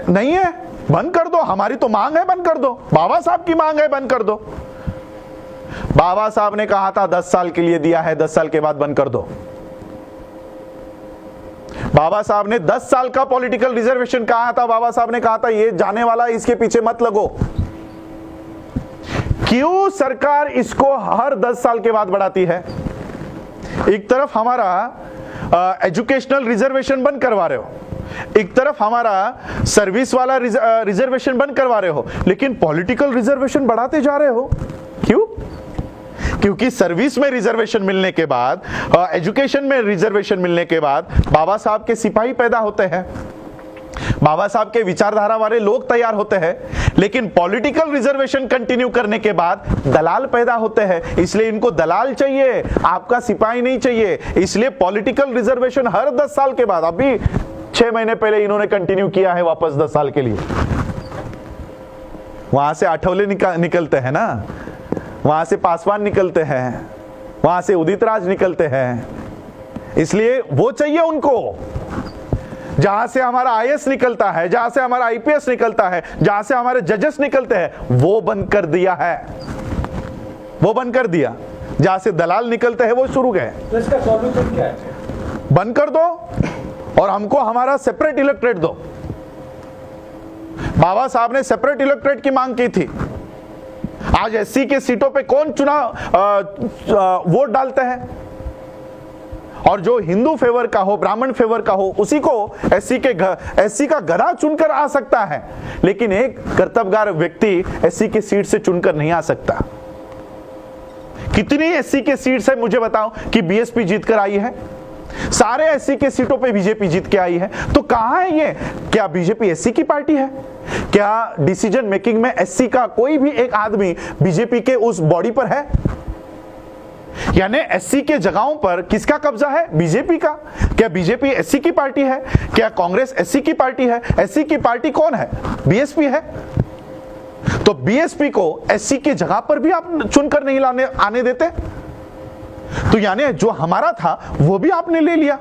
नहीं है, बंद कर दो, हमारी तो मांग है बंद कर दो, बाबा साहब की मांग है बंद कर दो। बाबा साहब ने कहा था 10 साल के लिए दिया है, 10 साल के बाद बंद कर दो। बाबा साहब ने 10 साल का पॉलिटिकल रिजर्वेशन कहा था, बाबा साहब ने कहा था ये जाने वाला, इसके पीछे मत लगो। क्यों सरकार इसको हर 10 साल के बाद बढ़ाती है? एक तरफ हमारा एजुकेशनल रिजर्वेशन बंद करवा रहे हो, एक तरफ हमारा सर्विस वाला रिजर्वेशन बंद करवा रहे हो, लेकिन पॉलिटिकल रिजर्वेशन बढ़ाते जा रहे हो। क्यों? क्योंकि सर्विस में रिजर्वेशन मिलने के बाद, एजुकेशन में रिजर्वेशन मिलने के बाद बाबा साहब के सिपाही पैदा होते हैं, बाबा साहब के विचारधारा वाले लोग तैयार होते हैं, लेकिन पॉलिटिकल रिजर्वेशन कंटिन्यू करने के बाद दलाल पैदा होते हैं। इसलिए इनको दलाल चाहिए, आपका सिपाही नहीं चाहिए। इसलिए पॉलिटिकल रिजर्वेशन हर 10 साल के बाद, अभी 6 महीने पहले इन्होंने कंटिन्यू किया है वापस 10 साल के लिए। वहां से आठवले निकलते हैं ना, वहां से पासवान निकलते हैं, वहां से उदित राज निकलते हैं, इसलिए वो चाहिए उनको। जहां से हमारा आईएएस निकलता है, जहां से हमारा आईपीएस निकलता है, जहां से हमारे जजेस निकलते हैं, वो बंद कर दिया है, वो बंद कर दिया। जहां से दलाल निकलते हैं वो शुरू गए। तो इसका सॉल्यूशन क्या है? बंद कर दो और हमको हमारा सेपरेट इलेक्टोरेट दो। बाबा साहब ने सेपरेट इलेक्टोरेट की मांग की थी। आज एससी के सीटों पे कौन वोट डालते हैं? और जो हिंदू फेवर का हो, ब्राह्मण फेवर का हो, उसी को एससी का गधा चुनकर आ सकता है, लेकिन एक कर्तव्यगार व्यक्ति एससी के सीट से चुनकर नहीं आ सकता। कितनी एससी के सीट से मुझे बताओ कि बीएसपी जीतकर आई है? सारे एससी के सीटों पे बीजेपी जीत के आई है। तो कहां है ये? क्या बीजेपी एससी की पार्टी है? क्या डिसीजन मेकिंग में एससी का कोई भी एक आदमी बीजेपी के उस बॉडी पर है? यानी एससी के जगहों पर किसका कब्जा है? बीजेपी का। क्या बीजेपी एससी की पार्टी है? क्या कांग्रेस एससी की पार्टी है? एससी की पार्टी कौन है? बीएसपी है। तो बीएसपी को एससी की जगह पर भी आप चुनकर नहीं आने देते, तो यानी जो हमारा था वो भी आपने ले लिया।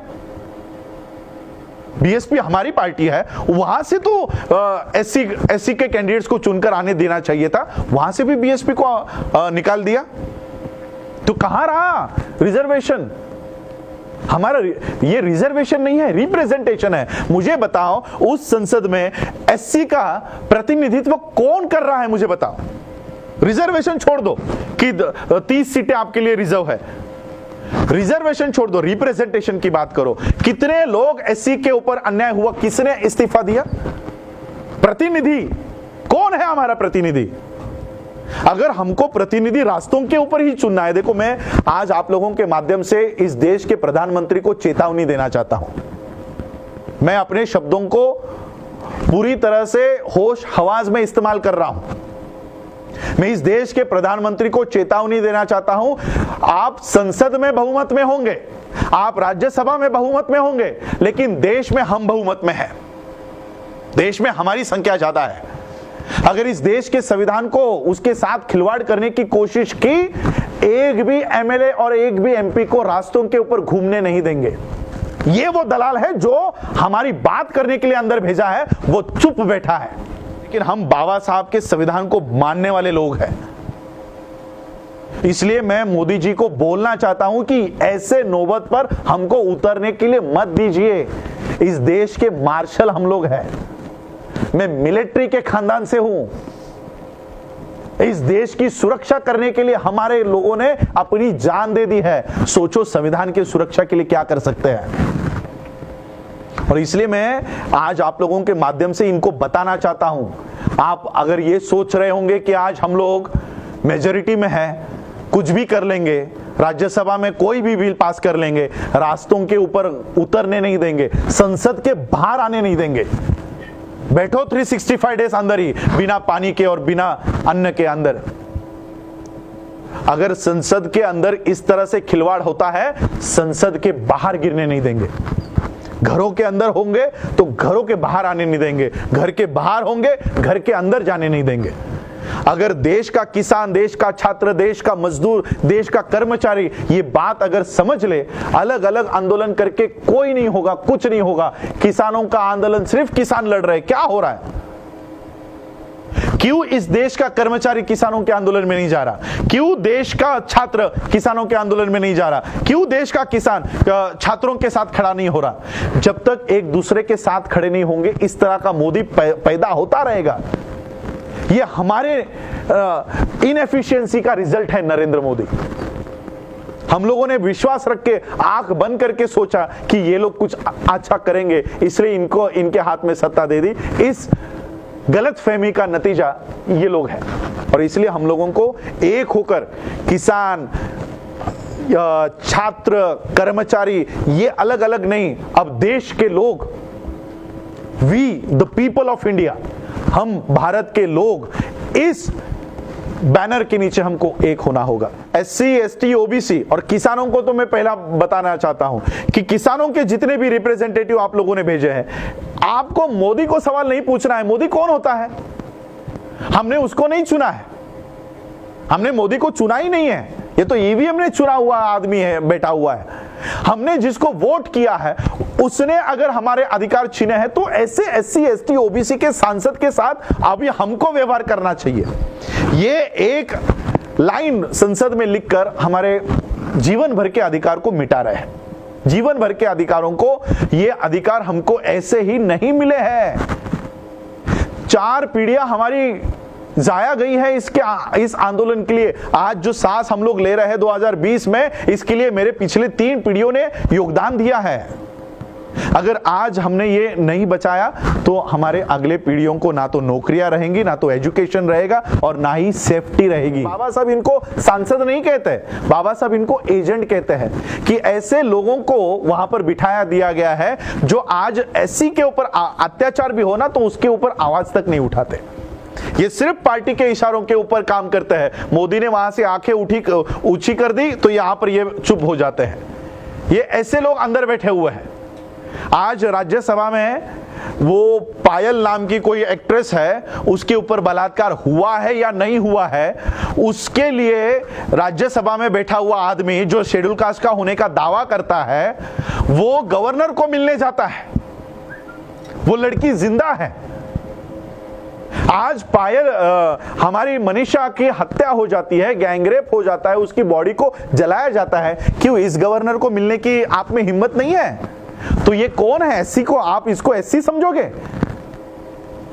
बीएसपी हमारी पार्टी है, वहां से तो एससी के कैंडिडेट्स को चुनकर आने देना चाहिए था, वहां से भी बीएसपी को निकाल दिया। तो कहां रहा रिजर्वेशन? हमारा ये रिजर्वेशन नहीं है, रिप्रेजेंटेशन है। मुझे बताओ उस संसद में एससी का प्रतिनिधित्व कौन कर रहा है? मुझे बताओ। रिजर्वेशन छोड़ दो कि 30 सीटें आपके लिए रिजर्व है, रिजर्वेशन छोड़ दो, रिप्रेजेंटेशन की बात करो। कितने लोग एससी के ऊपर अन्याय हुआ, किसने इस्तीफा दिया? प्रतिनिधि कौन है हमारा प्रतिनिधि? अगर हमको प्रतिनिधि रास्तों के ऊपर ही चुनना है, देखो मैं आज आप लोगों के माध्यम से इस देश के प्रधानमंत्री को चेतावनी देना चाहता हूं। मैं अपने शब्दों को पूरी तरह से होश हवास में इस्तेमाल कर रहा हूं। मैं इस देश के प्रधानमंत्री को चेतावनी देना चाहता हूं, आप संसद में बहुमत में होंगे, आप राज्यसभा में बहुमत में होंगे, लेकिन देश में हम बहुमत में हैं। देश में हमारी संख्या ज्यादा है। अगर इस देश के संविधान को उसके साथ खिलवाड़ करने की कोशिश की, एक भी एमएलए और एक भी एमपी को रास्तों के ऊपर घूमने नहीं देंगे। ये वो दलाल है जो हमारी बात करने के लिए अंदर भेजा है, वो चुप बैठा है। लेकिन हम बाबा साहब के संविधान को मानने वाले लोग हैं। इसलिए मैं मोदी जी को बोलना चाहता हूं कि ऐसे नौबत पर हमको उतरने के लिए मत दीजिए। इस देश के मार्शल हम लोग हैं। मैं मिलिट्री के खानदान से हूं। इस देश की सुरक्षा करने के लिए हमारे लोगों ने अपनी जान दे दी है। सोचो संविधान की सुरक्षा के लिए क्या कर सकते हैं। और इसलिए मैं आज आप लोगों के माध्यम से इनको बताना चाहता हूं। आप अगर ये सोच रहे होंगे कि आज हम लोग मेजॉरिटी में हैं, कुछ भी कर लेंगे, राज्यसभा में कोई भी बिल पास कर लेंगे, रास्तों के ऊपर उतरने नहीं देंगे, संसद के बाहर आने नहीं देंगे, बैठो 365 डेज अंदर ही, बिना पानी के और बिना अन्न के अंदर। अगर संसद के अंदर इस तरह से खिलवाड़ होता है, संसद के बाहर गिरने नहीं देंगे। घरों के अंदर होंगे तो घरों के बाहर आने नहीं देंगे, घर के बाहर होंगे घर के अंदर जाने नहीं देंगे। अगर देश का किसान, देश का छात्र, देश का मजदूर, देश का कर्मचारी ये बात अगर समझ ले, अलग अलग आंदोलन करके कोई नहीं होगा, कुछ नहीं होगा। किसानों का आंदोलन सिर्फ किसान लड़ रहे, क्या हो रहा है? क्यों इस देश का कर्मचारी किसानों के आंदोलन में नहीं जा रहा? क्यों देश का छात्र किसानों के आंदोलन में नहीं जा रहा? क्यों देश का किसान छात्रों के साथ खड़ा नहीं हो रहा? जब तक एक दूसरे के साथ खड़े नहीं होंगे, इस तरह का मोदी पैदा होता रहेगा। ये हमारे इनएफिशिएंसी का रिजल्ट है नरेंद्र मोदी। हम लोगों ने विश्वास रख के आंख बंद करके सोचा कि ये लोग कुछ अच्छा करेंगे, इसलिए इनको इनके हाथ में सत्ता दे दी। इस गलत फहमी का नतीजा ये लोग हैं, और इसलिए हम लोगों को एक होकर किसान, छात्र, कर्मचारी, ये अलग अलग नहीं, अब देश के लोग, we the people of India, हम भारत के लोग, इस बैनर के नीचे हमको एक होना होगा। एससी, एसटी, ओबीसी और किसानों को तो मैं पहला बताना चाहता हूं कि किसानों के जितने भी रिप्रेजेंटेटिव आप लोगों ने भेजे हैं, आपको मोदी को सवाल नहीं पूछना है मोदी कौन होता है। हमने उसको नहीं चुना है, हमने मोदी को चुना ही नहीं है। ये तो ईवीएम ने चुना हुआ आदमी है, बैठा हुआ है। हमने जिसको वोट किया है उसने अगर हमारे अधिकार छीने हैं तो ऐसे एससी, एसटी, ओबीसी के सांसद के साथ अभी हमको व्यवहार करना चाहिए। ये एक लाइन संसद में लिखकर हमारे जीवन भर के अधिकार को मिटा रहे हैं। जीवन भर के अधिकारों को, ये अधिकार हमको ऐसे ही नहीं मिले हैं। 4 पीढ़ियां हमारी जाया गई है इस आंदोलन के लिए। आज जो सांस हम लोग ले रहे हैं 2020 में, इसके लिए मेरे पिछले 3 पीढ़ियों ने योगदान दिया है। अगर आज हमने ये नहीं बचाया तो हमारे अगले पीढ़ियों को ना तो नौकरियां रहेंगी, ना तो एजुकेशन रहेगा, और ना ही सेफ्टी रहेगी। बाबा साहब इनको सांसद नहीं कहते, बाबा साहब इनको एजेंट कहते हैं कि ऐसे लोगों को वहां पर बिठाया दिया गया है जो आज एससी के ऊपर अत्याचार भी हो ना तो उसके ऊपर आवाज तक नहीं उठाते। ये सिर्फ पार्टी के इशारों के ऊपर काम करते हैं। मोदी ने वहां से आंखें ऊंची कर दी तो यहां पर ये चुप हो जाते हैं। ये ऐसे लोग अंदर बैठे हुए हैं। आज राज्यसभा में वो पायल नाम की कोई एक्ट्रेस है, उसके ऊपर बलात्कार हुआ है या नहीं हुआ है, उसके लिए राज्यसभा में बैठा हुआ आदमी जो शेड्यूल कास्ट का होने का दावा करता है, वो गवर्नर को मिलने जाता है। वो लड़की जिंदा है। आज पायल, हमारी मनीषा की हत्या हो जाती है, गैंगरेप हो जाता है, उसकी बॉडी को जलाया जाता है। क्यों? इस गवर्नर को मिलने की आप में हिम्मत नहीं है? तो ये कौन है? एससी को आप इसको एससी समझोगे?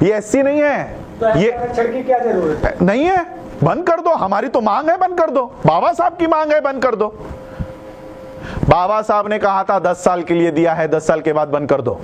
ये एससी नहीं है। तो ये की क्या जरूरत है? नहीं है, बंद कर दो। हमारी तो मांग है, बंद कर दो। बाबा साहब की मांग है, बंद कर दो। बाबा साहब ने कहा था 10 साल के लिए दिया है, 10 साल के बाद बंद कर दो।